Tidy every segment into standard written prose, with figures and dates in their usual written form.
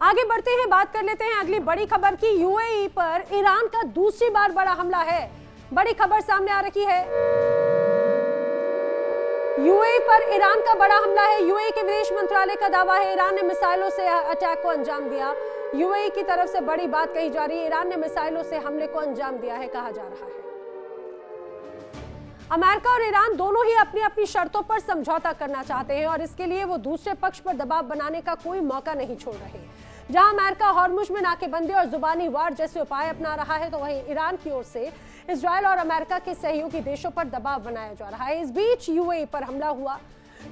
आगे बढ़ते हैं, बात कर लेते हैं अगली बड़ी खबर की। यूएई पर ईरान का दूसरी बार बड़ा हमला है। बड़ी खबर सामने आ रही है, यूएई पर ईरान का बड़ा हमला है। यूएई के विदेश मंत्रालय का दावा है ईरान ने मिसाइलों से अटैक को अंजाम दिया। यूएई की तरफ से बड़ी बात कही जा रही है, ईरान ने मिसाइलों से हमले को अंजाम दिया है, कहा जा रहा है। अमेरिका और ईरान दोनों ही अपनी अपनी शर्तों पर समझौता करना चाहते हैं और इसके लिए वो दूसरे पक्ष पर दबाव बनाने का कोई मौका नहीं छोड़ रहे। जहां अमेरिका हॉर्मुज में नाकेबंदी और जुबानी वार जैसे उपाय अपना रहा है, तो वहीं ईरान की ओर से इजरायल और अमेरिका के सहयोगी देशों पर दबाव बनाया जा रहा है। इस बीच यूएई पर हमला हुआ।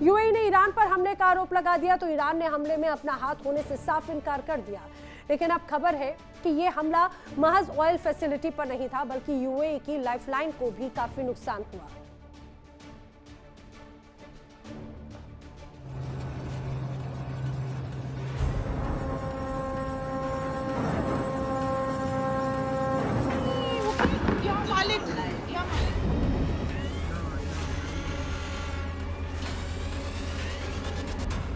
यूएई ने ईरान पर हमले का आरोप लगा दिया, तो ईरान ने हमले में अपना हाथ होने से साफ इनकार कर दिया। लेकिन अब खबर है कि ये हमला महज ऑयल फैसिलिटी पर नहीं था, बल्कि यूएई की लाइफलाइन को भी काफी नुकसान हुआ।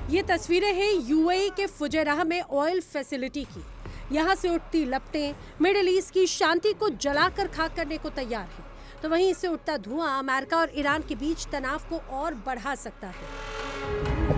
ये तस्वीरें हैं यूएई के फुजैराह में ऑयल फैसिलिटी की। यहाँ से उठती लपटें मिडिल ईस्ट की शांति को जलाकर खाक करने को तैयार है, तो वहीं इससे उठता धुआं अमेरिका और ईरान के बीच तनाव को और बढ़ा सकता है।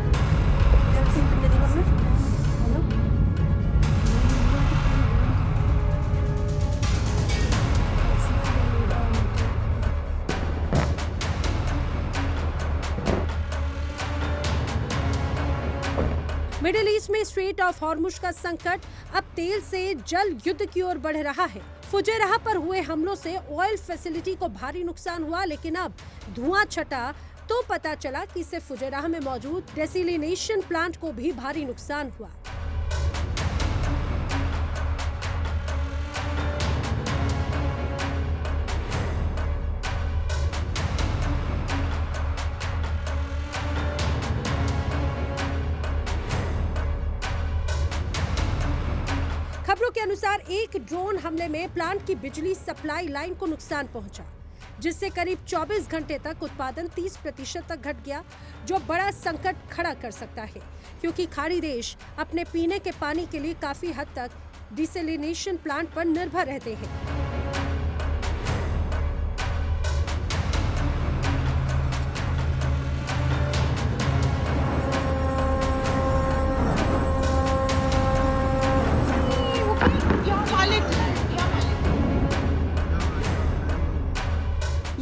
मिडिल ईस्ट में स्ट्रेट ऑफ हॉर्मुज का संकट अब तेल से जल युद्ध की ओर बढ़ रहा है। फुजैराह पर हुए हमलों से ऑयल फैसिलिटी को भारी नुकसान हुआ, लेकिन अब धुआं छटा तो पता चला कि इससे फुजैराह में मौजूद डेसिलिनेशन प्लांट को भी भारी नुकसान हुआ। खबरों के अनुसार एक ड्रोन हमले में प्लांट की बिजली सप्लाई लाइन को नुकसान पहुंचा, जिससे करीब 24 घंटे तक उत्पादन 30% तक घट गया, जो बड़ा संकट खड़ा कर सकता है, क्योंकि खाड़ी देश अपने पीने के पानी के लिए काफी हद तक डिसैलिनेशन प्लांट पर निर्भर रहते हैं।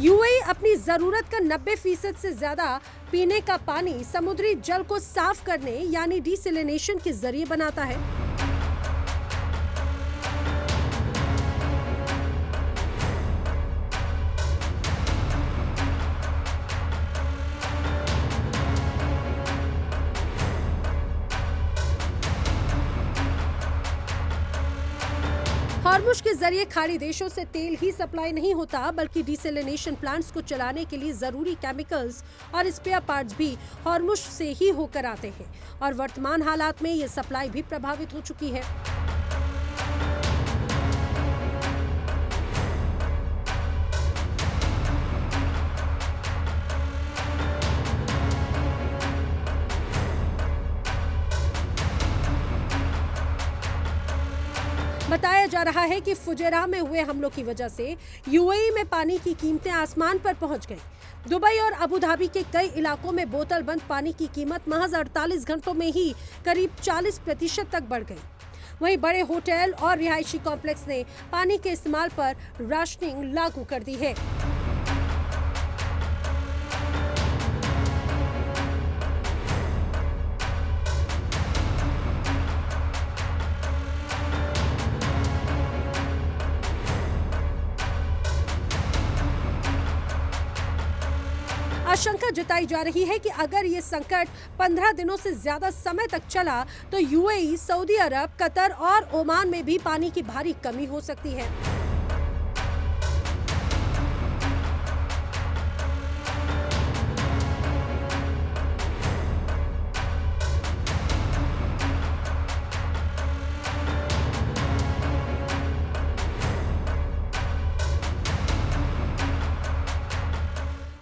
यूएई अपनी जरूरत का 90% से ज्यादा पीने का पानी समुद्री जल को साफ करने यानी डिसैलिनेशन के जरिए बनाता है। हॉर्मुज के जरिए खाड़ी देशों से तेल ही सप्लाई नहीं होता, बल्कि डिसैलिनेशन प्लांट्स को चलाने के लिए जरूरी केमिकल्स और स्पेयर पार्ट्स भी हॉर्मुज से ही होकर आते हैं, और वर्तमान हालात में ये सप्लाई भी प्रभावित हो चुकी है। बताया जा रहा है कि फुजैराह में हुए हमलों की वजह से यूएई में पानी की कीमतें आसमान पर पहुंच गईं। दुबई और अबू धाबी के कई इलाकों में बोतल बंद पानी की कीमत महज 48 घंटों में ही करीब 40% तक बढ़ गई। वहीं बड़े होटल और रिहायशी कॉम्प्लेक्स ने पानी के इस्तेमाल पर राशनिंग लागू कर दी है। आशंका जताई जा रही है कि अगर ये संकट 15 दिनों से ज्यादा समय तक चला, तो यूएई, सऊदी अरब, कतर और ओमान में भी पानी की भारी कमी हो सकती है।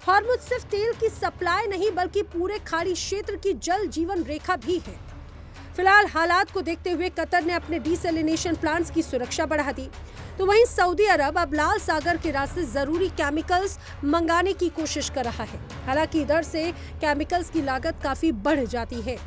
हॉर्मुज सिर्फ तेल की सप्लाई नहीं, बल्कि पूरे खाड़ी क्षेत्र की जल जीवन रेखा भी है। फिलहाल हालात को देखते हुए कतर ने अपने डिसैलिनेशन प्लांट्स की सुरक्षा बढ़ा दी। तो वहीं सऊदी अरब अब लाल सागर के रास्ते जरूरी केमिकल्स मंगाने की कोशिश कर रहा है। हालांकि इधर से केमिकल्स की लागत काफी बढ़ जाती है।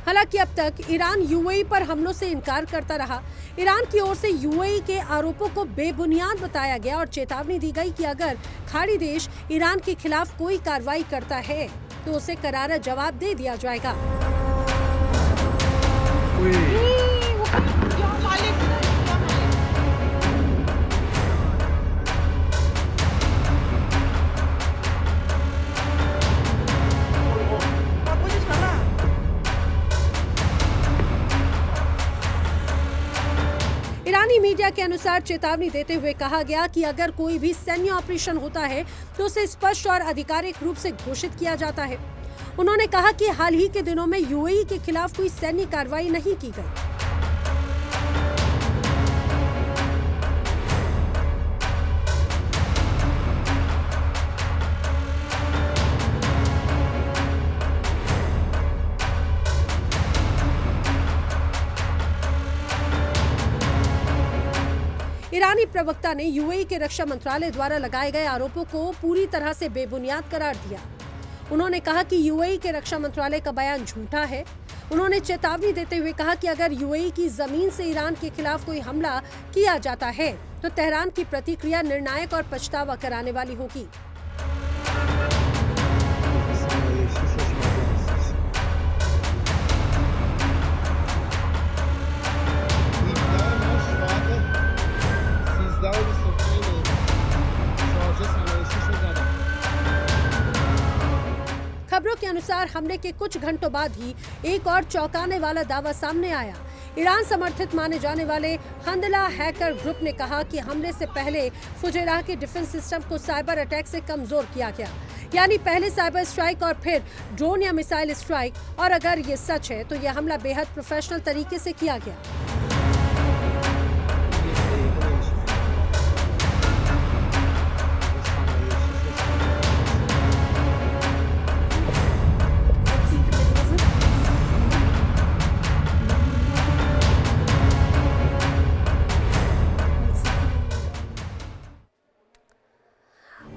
हालांकि अब तक ईरान यूएई पर हमलों से इनकार करता रहा। ईरान की ओर से यूएई के आरोपों को बेबुनियाद बताया गया और चेतावनी दी गई कि अगर खाड़ी देश ईरान के खिलाफ कोई कार्रवाई करता है तो उसे करारा जवाब दे दिया जाएगा। ईरानी मीडिया के अनुसार चेतावनी देते हुए कहा गया कि अगर कोई भी सैन्य ऑपरेशन होता है तो उसे स्पष्ट और आधिकारिक रूप से घोषित किया जाता है। उन्होंने कहा कि हाल ही के दिनों में यूएई के खिलाफ कोई सैन्य कार्रवाई नहीं की गई। ईरानी प्रवक्ता ने यूएई के रक्षा मंत्रालय द्वारा लगाए गए आरोपों को पूरी तरह से बेबुनियाद करार दिया। उन्होंने कहा कि यूएई के रक्षा मंत्रालय का बयान झूठा है। उन्होंने चेतावनी देते हुए कहा कि अगर यूएई की जमीन से ईरान के खिलाफ कोई हमला किया जाता है तो तेहरान की प्रतिक्रिया निर्णायक और पछतावा कराने वाली होगी। खबरों के अनुसार हमले के कुछ घंटों बाद ही एक और चौंकाने वाला दावा सामने आया। ईरान समर्थित माने जाने वाले हंदला हैकर ग्रुप ने कहा कि हमले से पहले फुजैराह के डिफेंस सिस्टम को साइबर अटैक से कमजोर किया गया, यानी पहले साइबर स्ट्राइक और फिर ड्रोन या मिसाइल स्ट्राइक। और अगर ये सच है तो यह हमला बेहद प्रोफेशनल तरीके से किया गया।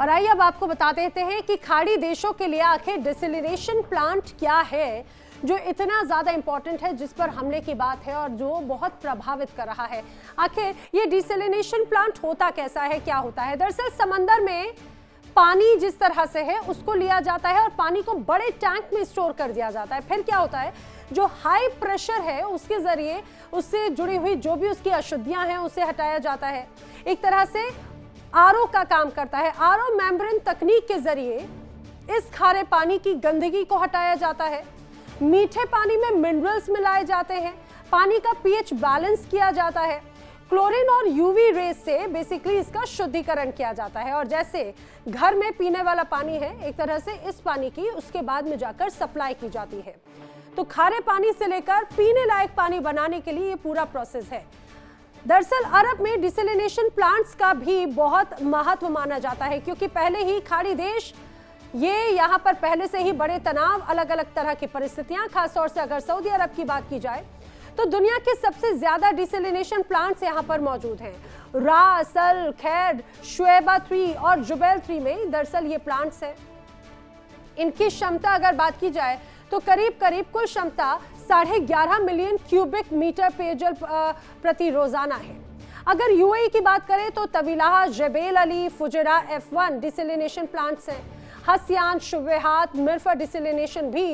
और आइए अब आपको बता देते हैं कि खाड़ी देशों के लिए आखिर डिसैलिनेशन प्लांट क्या है जो इतना ज़्यादा इंपॉर्टेंट है, जिस पर हमले की बात है और जो बहुत प्रभावित कर रहा है। आखिर ये डिसैलिनेशन प्लांट होता कैसा है, क्या होता है? दरअसल समंदर में पानी जिस तरह से है उसको लिया जाता है और पानी को बड़े टैंक में स्टोर कर दिया जाता है। फिर क्या होता है, जो हाई प्रेशर है उसके जरिए उससे जुड़ी हुई जो भी उसकी अशुद्धियां हैं उसे हटाया जाता है। एक तरह से आरओ का काम करता है। आरओ मेम्ब्रेन तकनीक के जरिए इस खारे पानी की गंदगी को हटाया जाता है। मीठे पानी में मिनरल्स मिलाए जाते हैं। पानी का पीएच बैलेंस किया जाता है। क्लोरीन और यूवी रेज से बेसिकली इसका शुद्धिकरण किया जाता है। और जैसे घर में पीने वाला पानी है, एक तरह से इस पानी की उसके बाद में जाकर सप्लाई की जाती है। तो खारे पानी से लेकर पीने लायक पानी बनाने के लिए ये पूरा प्रोसेस है। दरअसल अरब में डिसैलिनेशन प्लांट्स का भी बहुत महत्व माना जाता है, क्योंकि पहले ही खाड़ी देश ये यहाँ पर पहले से ही बड़े तनाव, अलग अलग तरह की परिस्थितियां, खासतौर से अगर सऊदी अरब की बात की जाए तो दुनिया के सबसे ज्यादा डिसैलिनेशन प्लांट्स यहाँ पर मौजूद हैं। रास अल खैर, शुएबा 3 और जुबैल 3 में दरअसल ये प्लांट्स हैं। इनकी क्षमता अगर बात की जाए तो करीब करीब कुल क्षमता 11.5 मिलियन क्यूबिक मीटर पेयजल प्रति रोजाना है। अगर यूएई की बात करें तो Taweelah, Jebel Ali, Fujairah F1 desalination plants हैं। हसियान, शुबेहात, मिर्फा डिसैलिनेशन भी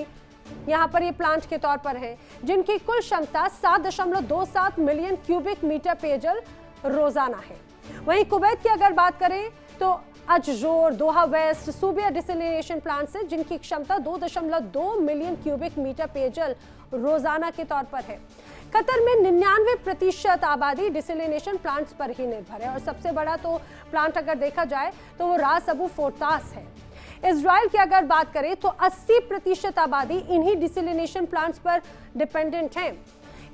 यहाँ पर ये प्लांट के तौर पर है, जिनकी कुल क्षमता 7.27 मिलियन क्यूबिक मीटर पेयजल रोजाना है। वहीं कुवैत की अगर बात करें तो अजजोर, दोहा वेस्ट, सूबिया डिसैलिनेशन प्लांट्स है, जिनकी क्षमता 2.2 मिलियन क्यूबिक मीटर पेयजल रोजाना के तौर पर है। कतर में 99% आबादी डिसैलिनेशन प्लांट्स पर ही निर्भर है और सबसे बड़ा तो प्लांट अगर देखा जाए तो वो रास अबू फोर्तास है। इजराइल की अगर बात करें तो 80% आबादी इन्हीं डिसैलिनेशन प्लांट्स पर डिपेंडेंट है।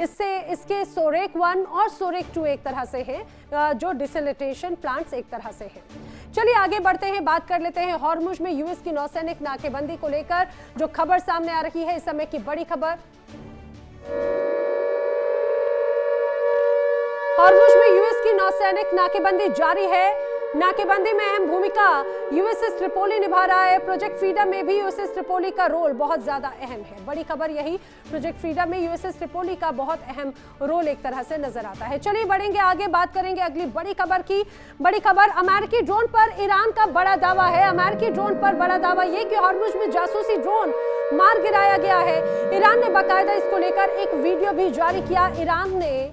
इसके सोरेक 1 और सोरेक 2 एक तरह से हैं, जो डिसैलिनेशन प्लांट्स एक तरह से हैं। चलिए आगे बढ़ते हैं, बात कर लेते हैं हॉर्मुज में यूएस की नौसैनिक नाकेबंदी को लेकर जो खबर सामने आ रही है, इस समय की बड़ी खबर। हॉर्मुज में यूएस की नौसैनिक नाकेबंदी जारी है। नाकेबंदी में अहम भूमिका यूएसएस ट्रिपोली निभा रहा है। प्रोजेक्ट फ्रीडम में भी यूएसएस ट्रिपोली का रोल बहुत ज्यादा अहम है। बड़ी खबर यही, प्रोजेक्ट फ्रीडम में यूएसएस ट्रिपोली का बहुत अहम रोल एक तरह से नजर आता है। चलिए बढ़ेंगे आगे, बात करेंगे अगली बड़ी खबर की। बड़ी खबर, अमेरिकी ड्रोन पर ईरान का बड़ा दावा है। अमेरिकी ड्रोन पर बड़ा दावा यह कि हॉर्मुज में जासूसी ड्रोन मार गिराया गया है। ईरान ने बाकायदा इसको लेकर एक वीडियो भी जारी किया। ईरान ने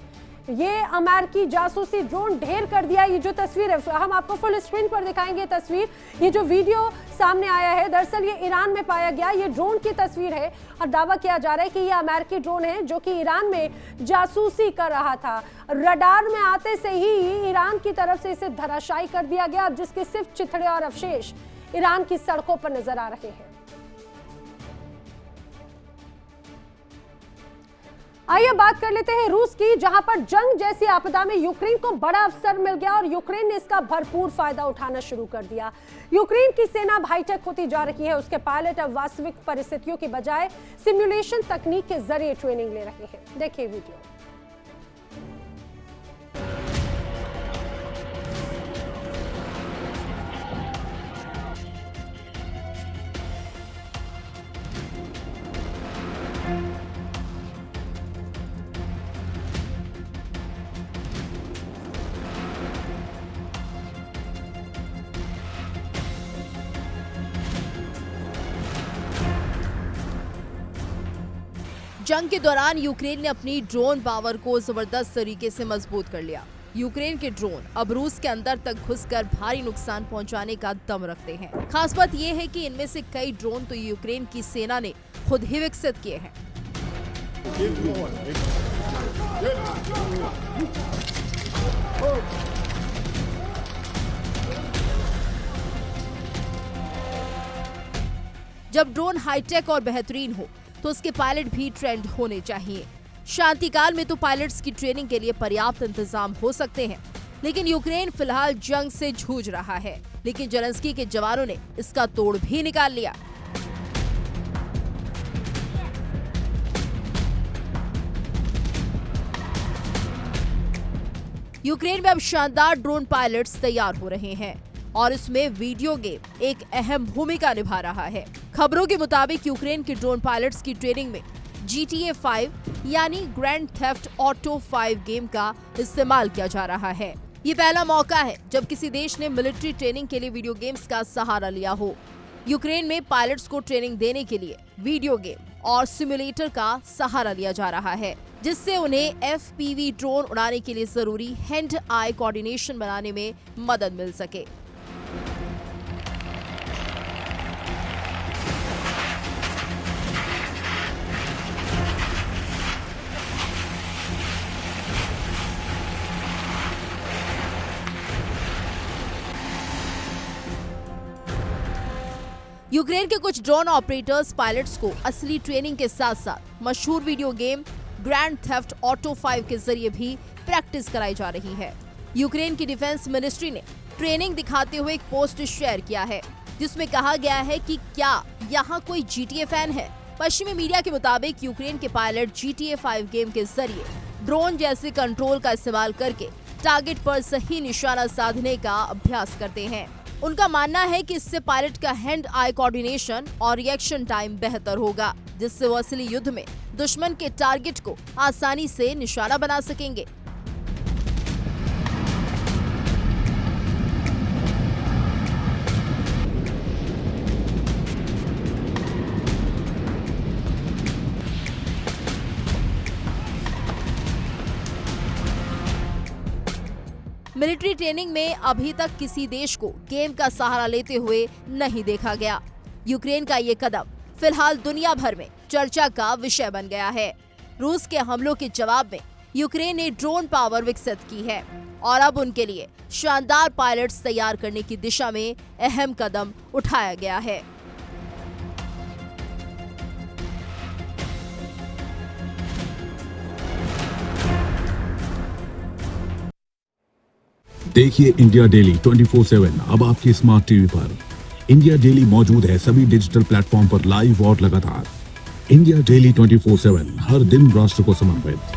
ये अमेरिकी जासूसी ड्रोन ढेर कर दिया। ये जो तस्वीर है हम आपको फुल स्क्रीन पर दिखाएंगे। तस्वीर, ये जो वीडियो सामने आया है, दरअसल ये ईरान में पाया गया ये ड्रोन की तस्वीर है और दावा किया जा रहा है कि ये अमेरिकी ड्रोन है जो कि ईरान में जासूसी कर रहा था। रडार में आते से ही ईरान की तरफ से इसे धराशायी कर दिया गया, अब जिसके सिर्फ चिथड़े और अवशेष ईरान की सड़कों पर नजर आ रहे हैं। आइए बात कर लेते हैं रूस की, जहां पर जंग जैसी आपदा में यूक्रेन को बड़ा अवसर मिल गया और यूक्रेन ने इसका भरपूर फायदा उठाना शुरू कर दिया। यूक्रेन की सेना अब हाईटेक होती जा रही है। उसके पायलट अब वास्तविक परिस्थितियों की बजाय सिमुलेशन तकनीक के जरिए ट्रेनिंग ले रहे हैं। देखिए वीडियो। जंग के दौरान यूक्रेन ने अपनी ड्रोन पावर को जबरदस्त तरीके से मजबूत कर लिया। यूक्रेन के ड्रोन अब रूस के अंदर तक घुसकर भारी नुकसान पहुंचाने का दम रखते हैं। खास बात यह है कि इनमें से कई ड्रोन तो यूक्रेन की सेना ने खुद ही विकसित किए हैं। जब ड्रोन हाईटेक और बेहतरीन हो तो उसके पायलट भी ट्रेंड होने चाहिए। शांति काल में तो पायलट्स की ट्रेनिंग के लिए पर्याप्त इंतजाम हो सकते हैं, लेकिन यूक्रेन फिलहाल जंग से जूझ रहा है। लेकिन जेलेंस्की के जवानों ने इसका तोड़ भी निकाल लिया। यूक्रेन में अब शानदार ड्रोन पायलट्स तैयार हो रहे हैं और इसमें वीडियो गेम एक अहम भूमिका निभा रहा है। खबरों के मुताबिक यूक्रेन के ड्रोन पायलट्स की ट्रेनिंग में GTA 5 यानी ग्रैंड थेफ्ट ऑटो 5 गेम का इस्तेमाल किया जा रहा है। ये पहला मौका है जब किसी देश ने मिलिट्री ट्रेनिंग के लिए वीडियो गेम्स का सहारा लिया हो। यूक्रेन में पायलट्स को ट्रेनिंग देने के लिए वीडियो गेम और सिमुलेटर का सहारा लिया जा रहा है, जिससे उन्हें FPV ड्रोन उड़ाने के लिए जरूरी हैंड आई कोऑर्डिनेशन बनाने में मदद मिल सके। यूक्रेन के कुछ ड्रोन ऑपरेटर्स पायलट्स को असली ट्रेनिंग के साथ साथ मशहूर video game grand theft auto 5 के जरिए भी प्रैक्टिस कराई जा रही है। यूक्रेन की डिफेंस मिनिस्ट्री ने ट्रेनिंग दिखाते हुए एक पोस्ट शेयर किया है, जिसमें कहा गया है कि क्या यहाँ कोई GTA फैन है। पश्चिमी मीडिया के मुताबिक यूक्रेन के पायलट GTA 5 गेम के जरिए ड्रोन जैसे कंट्रोल का इस्तेमाल करके टारगेट पर सही निशाना साधने का अभ्यास करते हैं। उनका मानना है कि इससे पायलट का हैंड आई कोऑर्डिनेशन और रिएक्शन टाइम बेहतर होगा, जिससे वो असली युद्ध में दुश्मन के टारगेट को आसानी से निशाना बना सकेंगे। मिलिट्री ट्रेनिंग में अभी तक किसी देश को गेम का सहारा लेते हुए नहीं देखा गया। यूक्रेन का ये कदम फिलहाल दुनिया भर में चर्चा का विषय बन गया है। रूस के हमलों के जवाब में यूक्रेन ने ड्रोन पावर विकसित की है। और अब उनके लिए शानदार पायलट्स तैयार करने की दिशा में अहम कदम उठाया गया है। देखिए इंडिया डेली 24/7 अब आपके स्मार्ट टीवी पर। इंडिया डेली मौजूद है सभी डिजिटल प्लेटफॉर्म पर लाइव और लगातार। इंडिया डेली 24/7 हर दिन राष्ट्र को समर्पित।